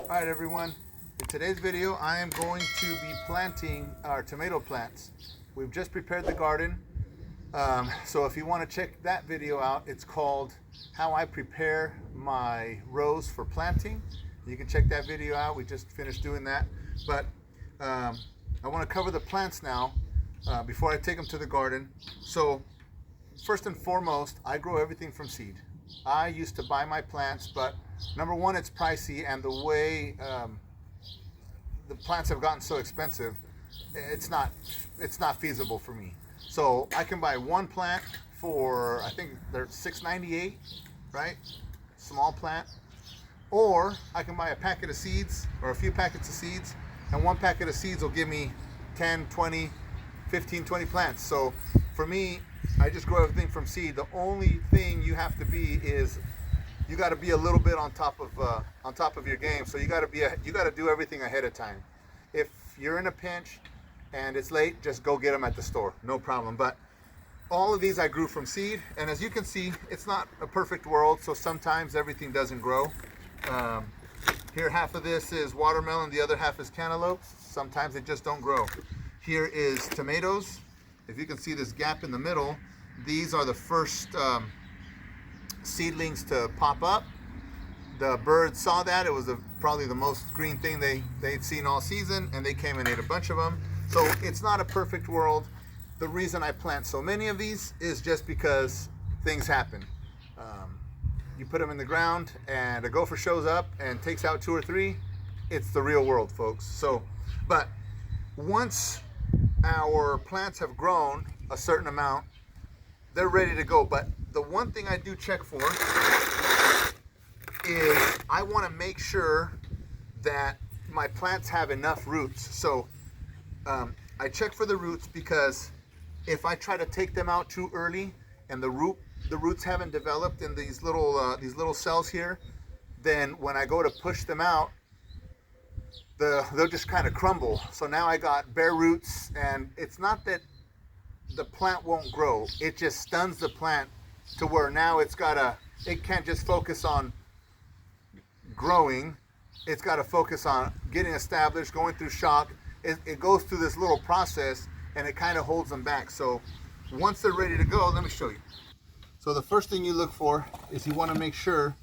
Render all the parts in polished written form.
Alright everyone, in today's video I am going to be planting our tomato plants. We've just prepared the garden, so if you want to check that video out, it's called How I Prepare My Rows for Planting. You can check that video out. We just finished doing that, but I want to cover the plants now before I take them to the garden. So first and foremost, I grow everything from seed. I used to buy my plants, but number one, it's pricey, and the way the plants have gotten so expensive, it's not feasible for me. So I can buy one plant for, I think they're $6.98, right? Small plant. Or I can buy a packet of seeds, or a few packets of seeds, and one packet of seeds will give me 10, 20, 15, 20 plants. So for me, I just grow everything from seed. The only thing you have to be is you got to be a little bit on top of your game. So you got to do everything ahead of time. If you're in a pinch and it's late, just go get them at the store, no problem. But all of these I grew from seed, and as you can see, it's not a perfect world, so sometimes everything doesn't grow. Here, half of this is watermelon, the other half is cantaloupe. Sometimes they just don't grow. Here is tomatoes. If you can see this gap in the middle, these are the first seedlings to pop up. The birds saw that. It was probably the most green thing they'd seen all season, and they came and ate a bunch of them. So it's not a perfect world. The reason I plant so many of these is just because things happen. You put them in the ground and a gopher shows up and takes out 2 or 3. It's the real world, folks. So, but once our plants have grown a certain amount, they're ready to go. But the one thing I do check for is I want to make sure that my plants have enough roots. So I check for the roots, because if I try to take them out too early and the roots haven't developed in these little cells here, then when I go to push them out, they'll just kind of crumble. So now I got bare roots, and it's not that the plant won't grow, it just stuns the plant to where now it can't just focus on growing, it's got to focus on getting established, going through shock. It goes through this little process, and it kind of holds them back. So once they're ready to go, let me show you. So the first thing you look for is you want to make sure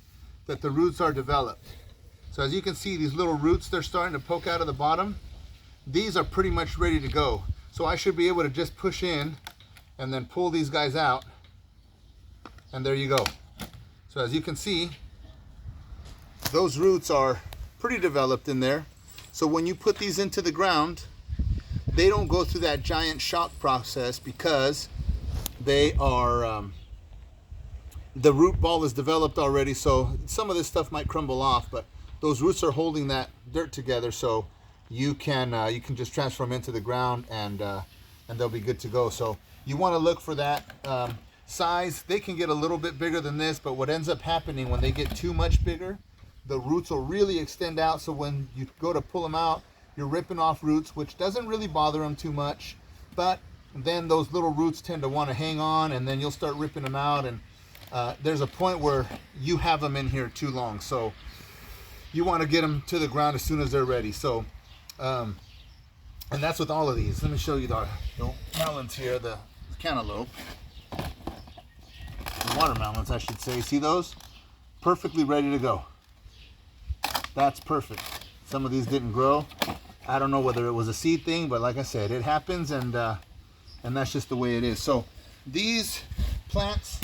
that the roots are developed. So as you can see, these little roots, they're starting to poke out of the bottom. These are pretty much ready to go. So I should be able to just push in and then pull these guys out, and there you go. So as you can see, those roots are pretty developed in there. So when you put these into the ground, they don't go through that giant shock process, because they are the root ball is developed already. So some of this stuff might crumble off, but those roots are holding that dirt together, so you can just transfer them into the ground, and they'll be good to go. So you want to look for that size. They can get a little bit bigger than this, but what ends up happening when they get too much bigger, the roots will really extend out. So when you go to pull them out, you're ripping off roots, which doesn't really bother them too much, but then those little roots tend to want to hang on, and then you'll start ripping them out, and there's a point where you have them in here too long. So you want to get them to the ground as soon as they're ready. So and that's with all of these. Let me show you the melons here, the cantaloupe, the watermelons I should say. See those? Perfectly ready to go. That's perfect. Some of these didn't grow. I don't know whether it was a seed thing, but like I said, it happens, and that's just the way it is. So these plants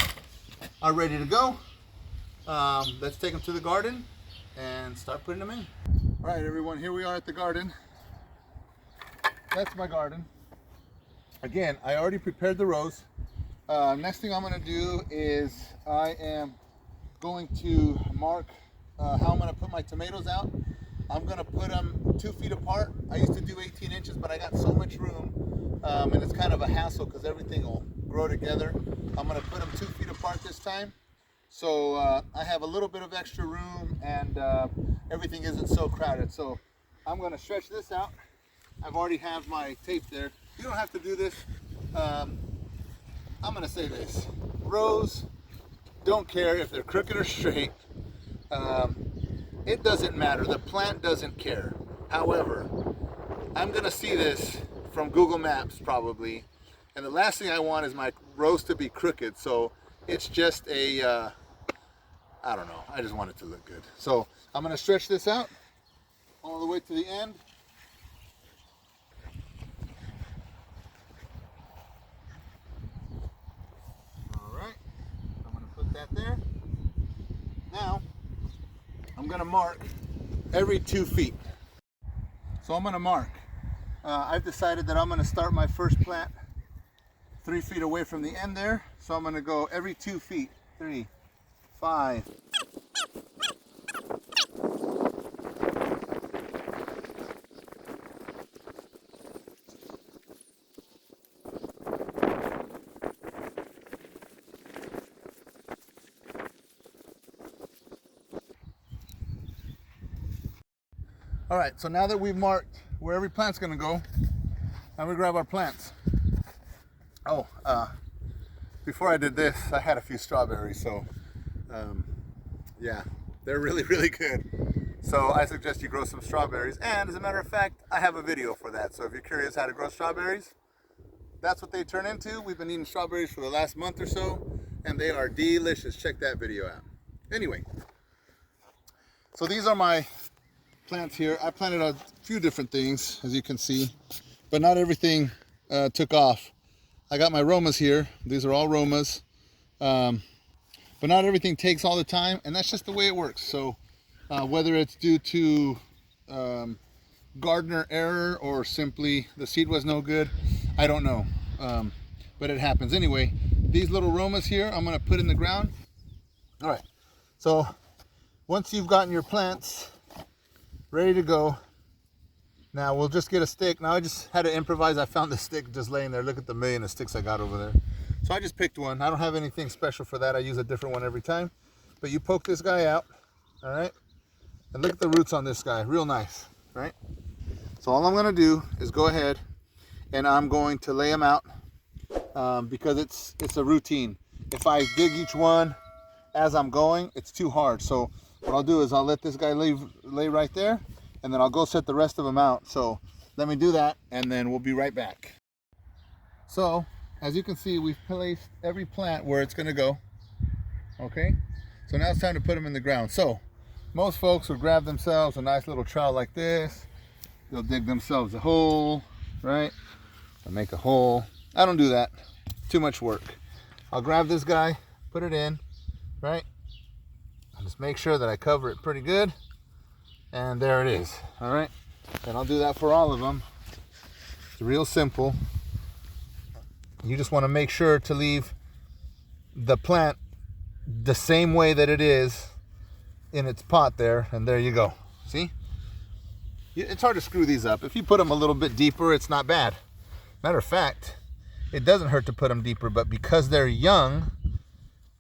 are ready to go. Let's take them to the garden and start putting them in. All right, everyone, here we are at the garden. That's my garden. Again, I already prepared the rows. Next thing I'm going to do is I am going to mark how I'm going to put my tomatoes out. I'm going to put them 2 feet apart. I used to do 18 inches, but I got so much room, and it's kind of a hassle because everything will grow together. I'm going to put them 2 feet apart this time. So I have a little bit of extra room, and everything isn't so crowded. So I'm going to stretch this out. I've already have my tape there. You don't have to do this. I'm going to say this. Rows, don't care if they're crooked or straight. it doesn't matter. The plant doesn't care. However, I'm gonna see this from Google Maps probably, and the last thing I want is my rows to be crooked. So it's just a, I don't know. I just want it to look good. So I'm gonna stretch this out all the way to the end. All right, I'm gonna put that there. Now, I'm gonna mark every 2 feet. So I'm gonna mark. I've decided that I'm gonna start my first plant 3 feet away from the end there. So I'm gonna go every 2 feet. 3, 5. All right, so now that we've marked where every plant's gonna go, now we grab our plants. Oh, before I did this, I had a few strawberries, so yeah, they're really, really good. So I suggest you grow some strawberries, and as a matter of fact, I have a video for that. So if you're curious how to grow strawberries, that's what they turn into. We've been eating strawberries for the last month or so, and they are delicious. Check that video out. Anyway, so these are my plants here. I planted a few different things, as you can see, but not everything took off. I got my Romas here. These are all Romas, but not everything takes all the time, and that's just the way it works. So whether it's due to gardener error or simply the seed was no good, I don't know, but it happens. Anyway, these little Romas here, I'm gonna put in the ground. All right, so once you've gotten your plants ready to go, now we'll just get a stick. Now I just had to improvise. I found the stick just laying there. Look at the million of sticks I got over there. So I just picked one. I don't have anything special for that. I use a different one every time. But you poke this guy out, all right? And look at the roots on this guy, real nice, right? So all I'm gonna do is go ahead and I'm going to lay them out because it's a routine. If I dig each one as I'm going, it's too hard. So what I'll do is I'll let this guy lay right there, and then I'll go set the rest of them out. So let me do that, and then we'll be right back. So as you can see, we've placed every plant where it's gonna go, okay? So now it's time to put them in the ground. So most folks will grab themselves a nice little trowel like this. They'll dig themselves a hole, right? They'll make a hole. I don't do that, too much work. I'll grab this guy, put it in, right? Just make sure that I cover it pretty good, and there it is. All right, and I'll do that for all of them. It's real simple. You just want to make sure to leave the plant the same way that it is in its pot there, and there you go. See, it's hard to screw these up. If you put them a little bit deeper, it's not bad. Matter of fact, it doesn't hurt to put them deeper, but because they're young,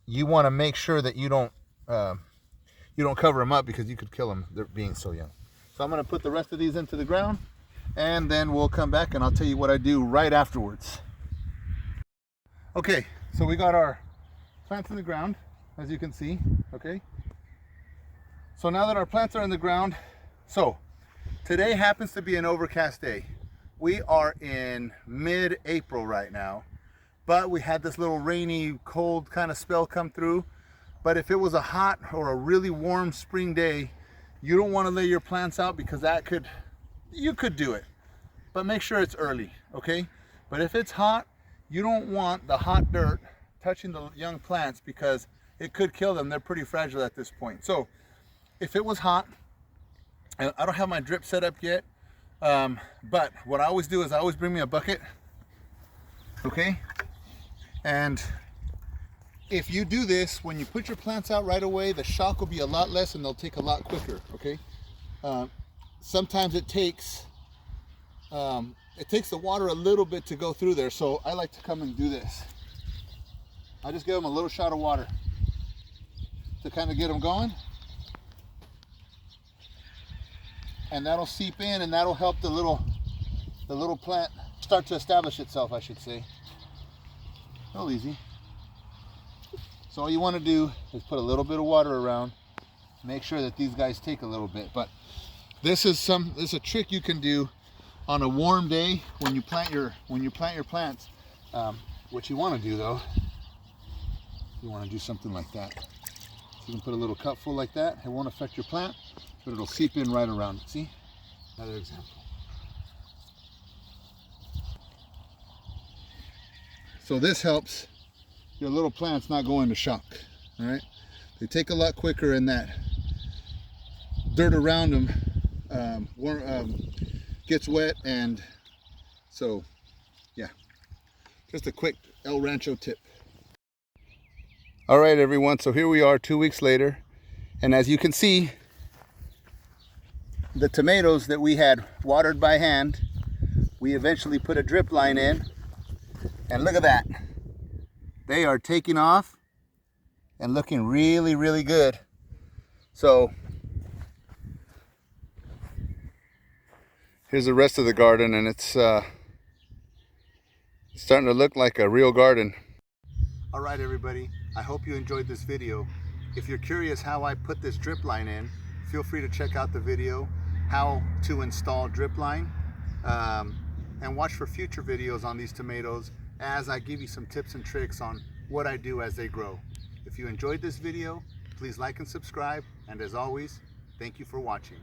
you want to make sure that you don't cover them up, because you could kill them, they're being so young. So I'm going to put the rest of these into the ground, and then we'll come back and I'll tell you what I do right afterwards. Okay, so we got our plants in the ground, as you can see, okay? So now that our plants are in the ground, so today happens to be an overcast day. We are in mid-April right now, but we had this little rainy, cold kind of spell come through. But if it was a hot or a really warm spring day, you don't want to lay your plants out, because you could do it, but make sure it's early, okay? But if it's hot, you don't want the hot dirt touching the young plants, because it could kill them. They're pretty fragile at this point. So if it was hot, and I don't have my drip set up yet, but what I always do is I always bring me a bucket, okay? And if you do this, when you put your plants out right away, the shock will be a lot less and they'll take a lot quicker, okay? Sometimes it takes the water a little bit to go through there, so I like to come and do this. I just give them a little shot of water to kind of get them going. And that'll seep in, and that'll help the little plant start to establish itself, I should say. Real easy. So all you want to do is put a little bit of water around, make sure that these guys take a little bit. But this is a trick you can do on a warm day when you plant your plants. What you want to do though, you want to do something like that. So you can put a little cupful like that. It won't affect your plant, but it'll seep in right around it. See? Another example. So this helps your little plants not go into shock. All right? They take a lot quicker, and that dirt around them gets wet, and so yeah. Just a quick El Rancho tip. All right, everyone. So here we are 2 weeks later, and as you can see, the tomatoes that we had watered by hand, we eventually put a drip line in, and look at that. They are taking off and looking really, really good. So here's the rest of the garden, and it's starting to look like a real garden. All right, everybody. I hope you enjoyed this video. If you're curious how I put this drip line in, feel free to check out the video, how to install drip line, and watch for future videos on these tomatoes as I give you some tips and tricks on what I do as they grow. If you enjoyed this video, please like and subscribe, and as always, thank you for watching.